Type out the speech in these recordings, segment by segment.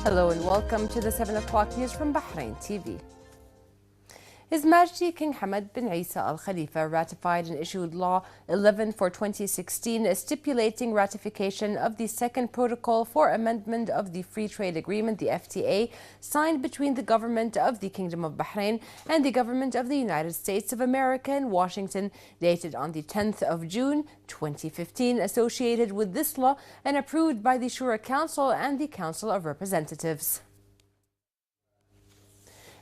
Hello and welcome to the 7 o'clock news from Bahrain TV. His Majesty King Hamad bin Isa Al Khalifa ratified and issued Law 11 for 2016 stipulating ratification of the second protocol for amendment of the Free Trade Agreement, the FTA, signed between the government of the Kingdom of Bahrain and the government of the United States of America in Washington, dated on the 10th of June 2015, associated with this law and approved by the Shura Council and the Council of Representatives.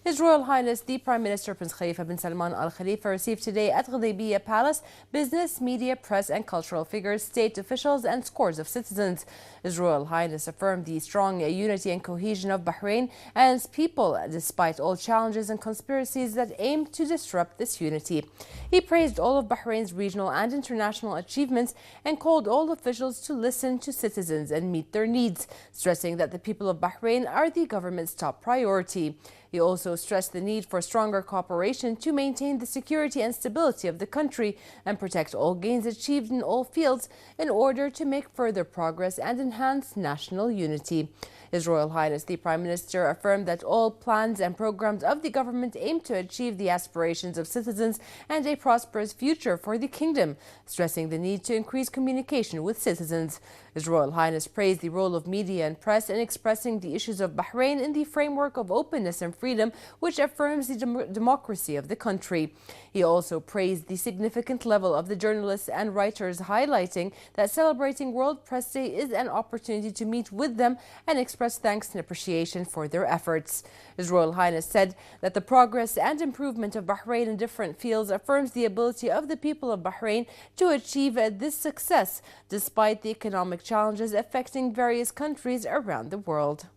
His Royal Highness the Prime Minister Prince Khalifa bin Salman Al Khalifa received today at Ghudaybiyah Palace business, media, press and cultural figures, state officials and scores of citizens. His Royal Highness affirmed the strong unity and cohesion of Bahrain and its people despite all challenges and conspiracies that aim to disrupt this unity. He praised all of Bahrain's regional and international achievements and called all officials to listen to citizens and meet their needs, stressing that the people of Bahrain are the government's top priority. He also stressed the need for stronger cooperation to maintain the security and stability of the country and protect all gains achieved in all fields in order to make further progress and enhance national unity. His Royal Highness the Prime Minister affirmed that all plans and programs of the government aim to achieve the aspirations of citizens and a prosperous future for the kingdom, stressing the need to increase communication with citizens. His Royal Highness praised the role of media and press in expressing the issues of Bahrain in the framework of openness and freedom, which affirms the democracy of the country. He also praised the significant level of the journalists and writers, highlighting that celebrating World Press Day is an opportunity to meet with them and express thanks and appreciation for their efforts. His Royal Highness said that the progress and improvement of Bahrain in different fields affirms the ability of the people of Bahrain to achieve this success despite the economic challenges affecting various countries around the world.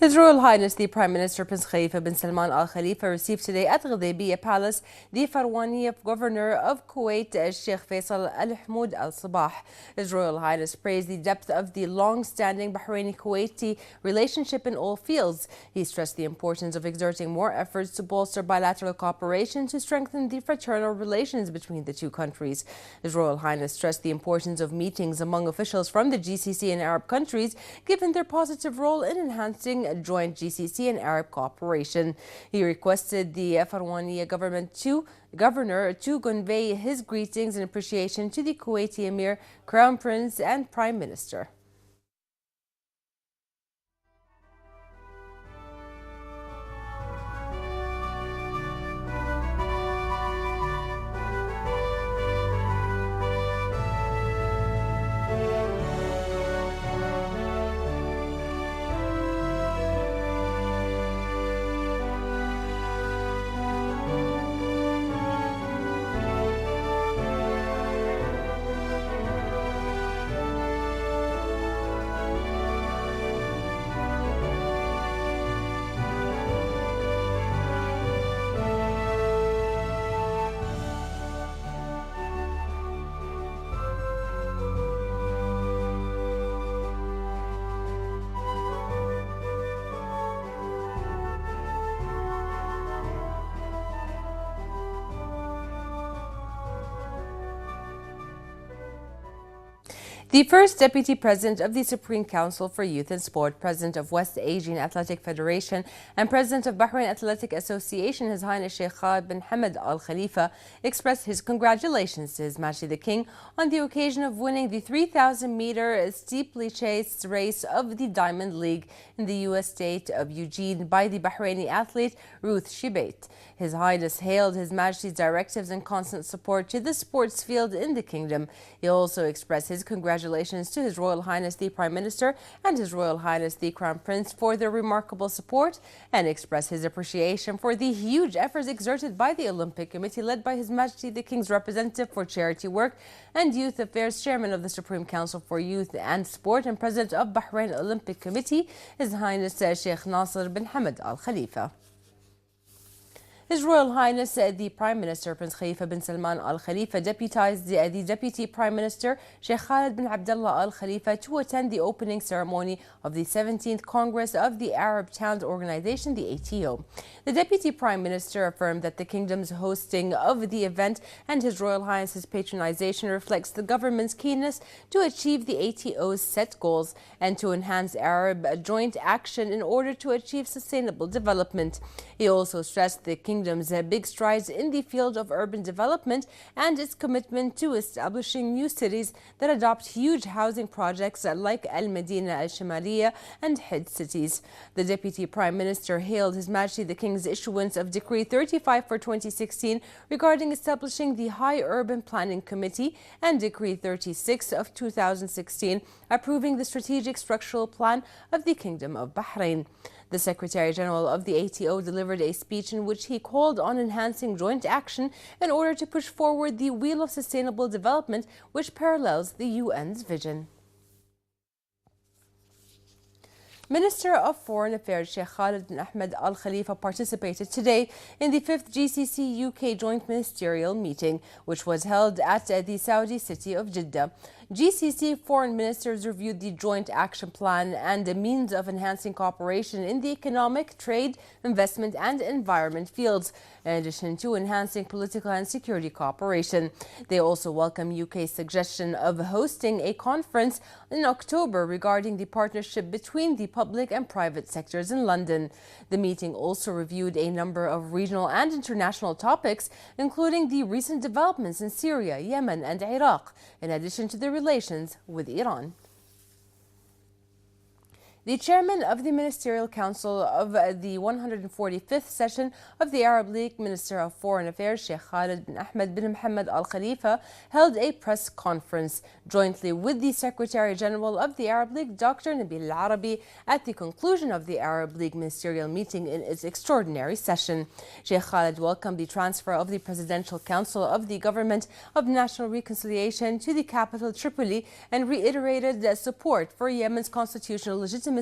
His Royal Highness the Prime Minister Prince Khalifa bin Salman Al Khalifa received today at Ghudaybiyah Palace the Farwani Governor of Kuwait, Sheikh Faisal Al Hamoud Al Sabah. His Royal Highness praised the depth of the long-standing Bahraini-Kuwaiti relationship in all fields. He stressed the importance of exerting more efforts to bolster bilateral cooperation to strengthen the fraternal relations between the two countries. His Royal Highness stressed the importance of meetings among officials from the GCC and Arab countries, given their positive role in enhancing joint GCC and Arab cooperation. He requested the Farwani governor to convey his greetings and appreciation to the Kuwaiti Emir, Crown Prince and Prime Minister. The first Deputy President of the Supreme Council for Youth and Sport, President of West Asian Athletic Federation and President of Bahrain Athletic Association, His Highness Sheikh Khalid bin Hamad Al Khalifa, expressed his congratulations to His Majesty the King on the occasion of winning the 3,000-meter steeplechase race of the Diamond League in the U.S. state of Eugene by the Bahraini athlete Ruth Shibait. His Highness hailed His Majesty's directives and constant support to the sports field in the kingdom. He also expressed his congratulations congratulations to His Royal Highness the Prime Minister and His Royal Highness the Crown Prince for their remarkable support and expressed his appreciation for the huge efforts exerted by the Olympic Committee led by His Majesty the King's representative for charity work and youth affairs, Chairman of the Supreme Council for Youth and Sport and President of Bahrain Olympic Committee, His Highness Sheikh Nasser bin Hamad Al Khalifa. His Royal Highness the Prime Minister Prince Khalifa bin Salman Al Khalifa deputized the Deputy Prime Minister Sheikh Khalid bin Abdullah Al Khalifa to attend the opening ceremony of the 17th Congress of the Arab Towns Organization, the ATO. The Deputy Prime Minister affirmed that the Kingdom's hosting of the event and His Royal Highness's patronization reflects the government's keenness to achieve the ATO's set goals and to enhance Arab joint action in order to achieve sustainable development. He also stressed the Kingdom's big strides in the field of urban development and its commitment to establishing new cities that adopt huge housing projects like Al Medina Al Shimaliya and Hid cities. The Deputy Prime Minister hailed His Majesty the King's issuance of Decree 35 for 2016 regarding establishing the High Urban Planning Committee and Decree 36 of 2016 approving the Strategic Structural Plan of the Kingdom of Bahrain. The Secretary General of the ATO delivered a speech in which he called on enhancing joint action in order to push forward the wheel of sustainable development, which parallels the UN's vision. Minister of Foreign Affairs Sheikh Khalid bin Ahmed Al Khalifa participated today in the 5th GCC UK Joint Ministerial Meeting, which was held at the Saudi city of Jeddah. GCC foreign ministers reviewed the joint action plan and the means of enhancing cooperation in the economic, trade, investment and environment fields, in addition to enhancing political and security cooperation. They also welcome UK's suggestion of hosting a conference in October regarding the partnership between the public and private sectors in London. The meeting also reviewed a number of regional and international topics, including the recent developments in Syria, Yemen and Iraq, in addition to the relations with Iran. The chairman of the Ministerial Council of the 145th session of the Arab League, Minister of Foreign Affairs Sheikh Khalid bin Ahmed bin Mohammed Al Khalifa, held a press conference jointly with the Secretary General of the Arab League, Dr. Nabil Al Arabi, at the conclusion of the Arab League ministerial meeting in its extraordinary session. Sheikh Khalid welcomed the transfer of the Presidential Council of the Government of National Reconciliation to the capital Tripoli and reiterated their support for Yemen's constitutional legitimacy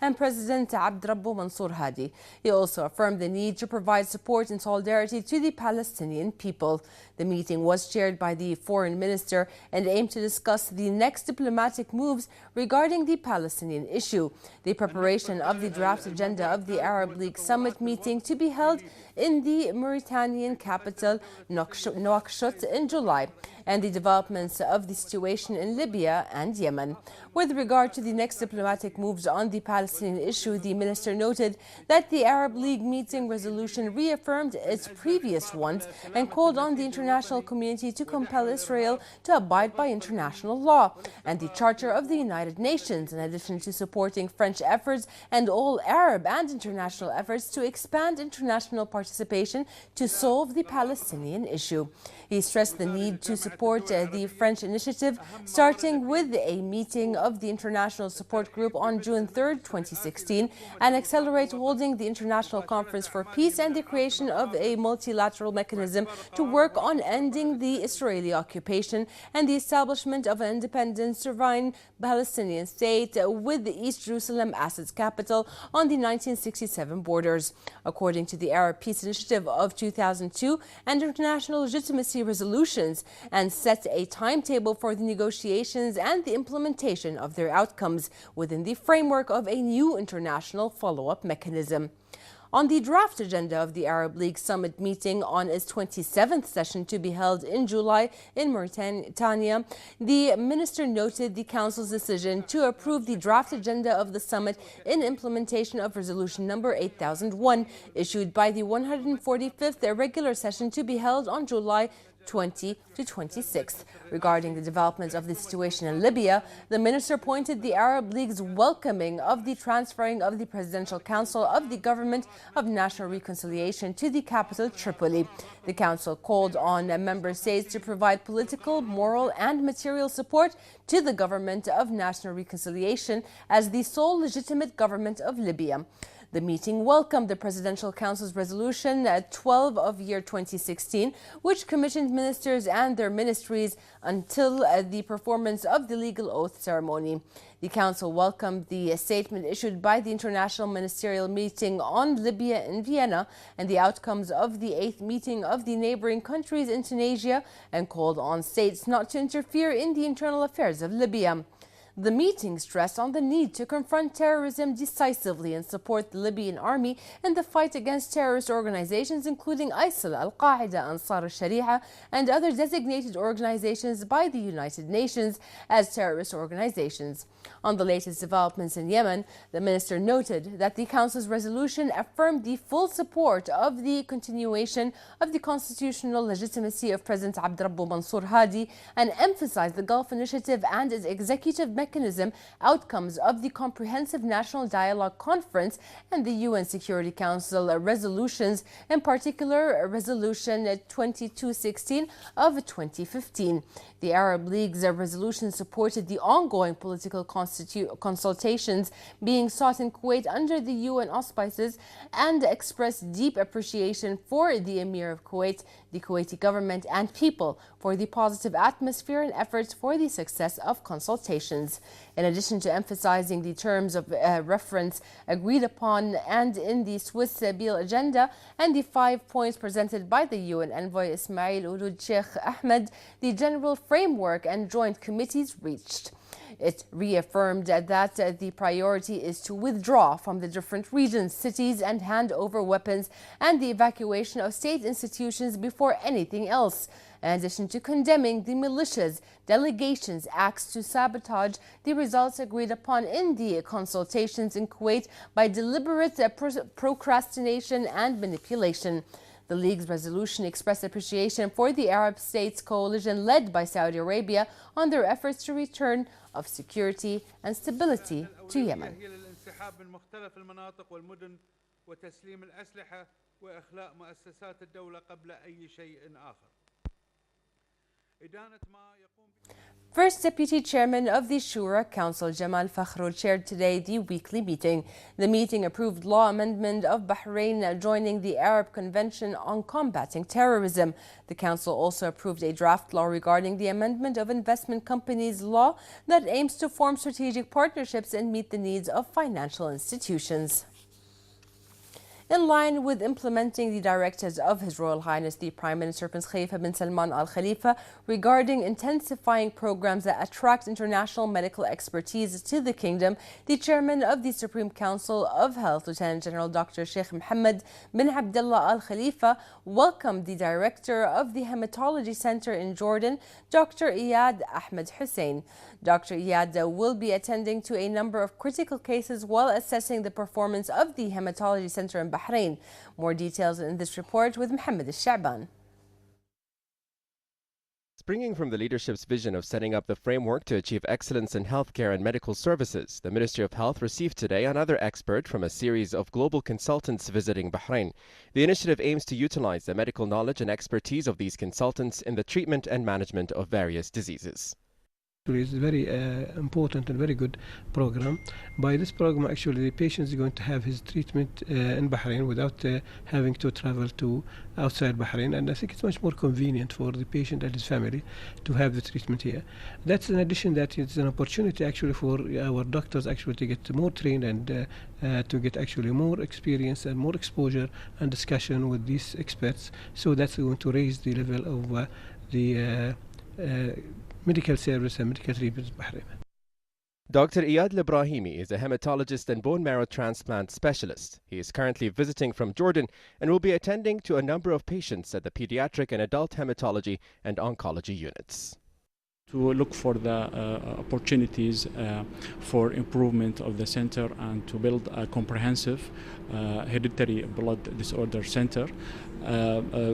and President Abd Rabbu Mansour Hadi. He also affirmed the need to provide support and solidarity to the Palestinian people. The meeting was chaired by the foreign minister and aimed to discuss the next diplomatic moves regarding the Palestinian issue, the preparation of the draft agenda of the Arab League summit meeting to be held in the Mauritanian capital Nouakchott in July, and the developments of the situation in Libya and Yemen. With regard to the next diplomatic moves on the Palestinian issue, the minister noted that the Arab League meeting resolution reaffirmed its previous ones and called on the international community to compel Israel to abide by international law and the Charter of the United Nations, in addition to supporting French efforts and all Arab and international efforts to expand international participation to solve the Palestinian issue. He stressed the need to support the French initiative, starting with a meeting of the International Support Group on June 3, 2016, and accelerate holding the International Conference for Peace and the creation of a multilateral mechanism to work on ending the Israeli occupation and the establishment of an independent, sovereign Palestinian state with the East Jerusalem as its capital on the 1967 borders. According to the Arab Peace Initiative of 2002 and international legitimacy resolutions, and set a timetable for the negotiations and the implementation of their outcomes within the framework of a new international follow-up mechanism. On the draft agenda of the Arab League summit meeting on its 27th session to be held in July in Mauritania, the minister noted the Council's decision to approve the draft agenda of the summit in implementation of Resolution number 8001, issued by the 145th regular session to be held on July 20 to 26. Regarding the development of the situation in Libya, the minister pointed the Arab League's welcoming of the transferring of the Presidential Council of the Government of National Reconciliation to the capital Tripoli. The council called on member states to provide political, moral and material support to the Government of National Reconciliation as the sole legitimate government of Libya. The meeting welcomed the Presidential Council's resolution 12 of year 2016, which commissioned ministers and their ministries until the performance of the legal oath ceremony. The Council welcomed the statement issued by the International Ministerial Meeting on Libya in Vienna and the outcomes of the 8th meeting of the neighboring countries in Tunisia and called on states not to interfere in the internal affairs of Libya. The meeting stressed on the need to confront terrorism decisively and support the Libyan army in the fight against terrorist organizations including ISIL, Al-Qaeda, Ansar al-Sharia and other designated organizations by the United Nations as terrorist organizations. On the latest developments in Yemen, the minister noted that the Council's resolution affirmed the full support of the continuation of the constitutional legitimacy of President Abdrabbu Mansour Hadi and emphasized the Gulf Initiative and its executive mechanism outcomes of the Comprehensive National Dialogue Conference and the UN Security Council resolutions, in particular Resolution 2216 of 2015. The Arab League's resolution supported the ongoing political consultations being sought in Kuwait under the UN auspices and expressed deep appreciation for the Emir of Kuwait, the Kuwaiti government and people for the positive atmosphere and efforts for the success of consultations. In addition to emphasizing the terms of reference agreed upon and in the Swiss Bill agenda and the 5 points presented by the UN envoy Ismail Ould Sheikh Ahmed, the general framework and joint committees reached. It reaffirmed that the priority is to withdraw from the different regions, cities and hand over weapons and the evacuation of state institutions before anything else. In addition to condemning the militias, delegations' acts to sabotage the results agreed upon in the consultations in Kuwait by deliberate procrastination and manipulation. The League's resolution expressed appreciation for the Arab states coalition led by Saudi Arabia on their efforts to return of security and stability to Yemen. First Deputy Chairman of the Shura Council, Jamal Fakhrul, chaired today the weekly meeting. The meeting approved law amendment of Bahrain joining the Arab Convention on Combating Terrorism. The Council also approved a draft law regarding the amendment of investment companies law that aims to form strategic partnerships and meet the needs of financial institutions. In line with implementing the directives of His Royal Highness the Prime Minister Prince Khalifa bin Salman Al Khalifa regarding intensifying programs that attract international medical expertise to the kingdom, the Chairman of the Supreme Council of Health, Lieutenant General Dr. Sheikh Mohammed bin Abdullah Al Khalifa, welcomed the Director of the Hematology Center in Jordan, Dr. Iyad Ahmed Hussein. Dr. Iyad will be attending to a number of critical cases while assessing the performance of the Hematology Center in Bahrain. More details in this report with Mohammed Al-Sha'ban. Springing from the leadership's vision of setting up the framework to achieve excellence in healthcare and medical services, the Ministry of Health received today another expert from a series of global consultants visiting Bahrain. The initiative aims to utilize the medical knowledge and expertise of these consultants in the treatment and management of various diseases. It's a very important and very good program. By this program, actually, the patient is going to have his treatment in Bahrain without having to travel to outside Bahrain, and I think it's much more convenient for the patient and his family to have the treatment here. That's in addition that it's an opportunity actually for our doctors actually to get more trained and to get actually more experience and more exposure and discussion with these experts. So that's going to raise the level of the medical service and medical treatment in Bahrain. Dr. Iyad Ibrahimi is a hematologist and bone marrow transplant specialist. He is currently visiting from Jordan and will be attending to a number of patients at the pediatric and adult hematology and oncology units. To look for the opportunities for improvement of the center and to build a comprehensive hereditary blood disorder center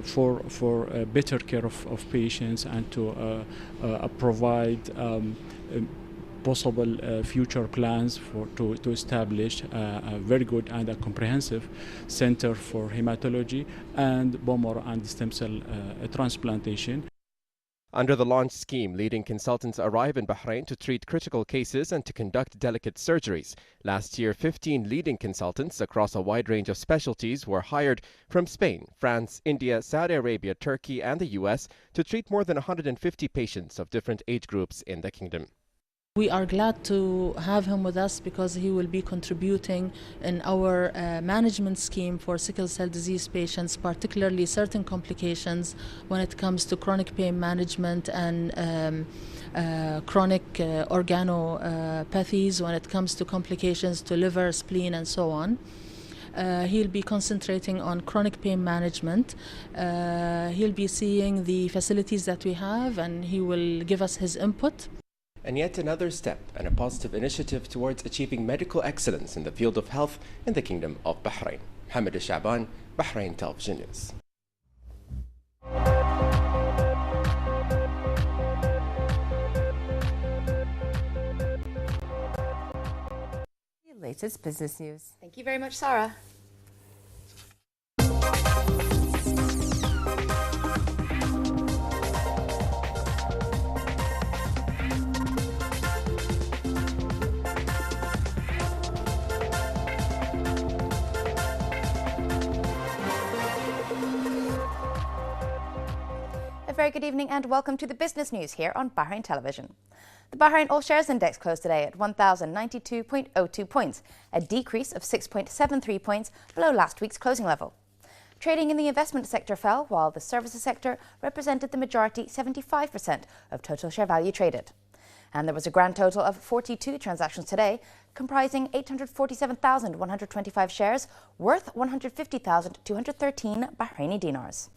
for better care of patients and to provide possible future plans to establish a very good and a comprehensive center for hematology and bone marrow and stem cell transplantation. Under the launch scheme, leading consultants arrive in Bahrain to treat critical cases and to conduct delicate surgeries. Last year, 15 leading consultants across a wide range of specialties were hired from Spain, France, India, Saudi Arabia, Turkey, and the US to treat more than 150 patients of different age groups in the kingdom. We are glad to have him with us because he will be contributing in our management scheme for sickle cell disease patients, particularly certain complications when it comes to chronic pain management and chronic organopathies, when it comes to complications to liver, spleen, and so on. He'll be concentrating on chronic pain management. He'll be seeing the facilities that we have, and he will give us his input. And yet another step and a positive initiative towards achieving medical excellence in the field of health in the Kingdom of Bahrain. Mohammed Al-Shaban, Bahrain Television News. The latest business news. Thank you very much, Sarah. Very good evening and welcome to the business news here on Bahrain Television. The Bahrain All Shares Index closed today at 1,092.02 points, a decrease of 6.73 points below last week's closing level. Trading in the investment sector fell, while the services sector represented the majority, 75% of total share value traded. And there was a grand total of 42 transactions today, comprising 847,125 shares worth 150,213 Bahraini dinars.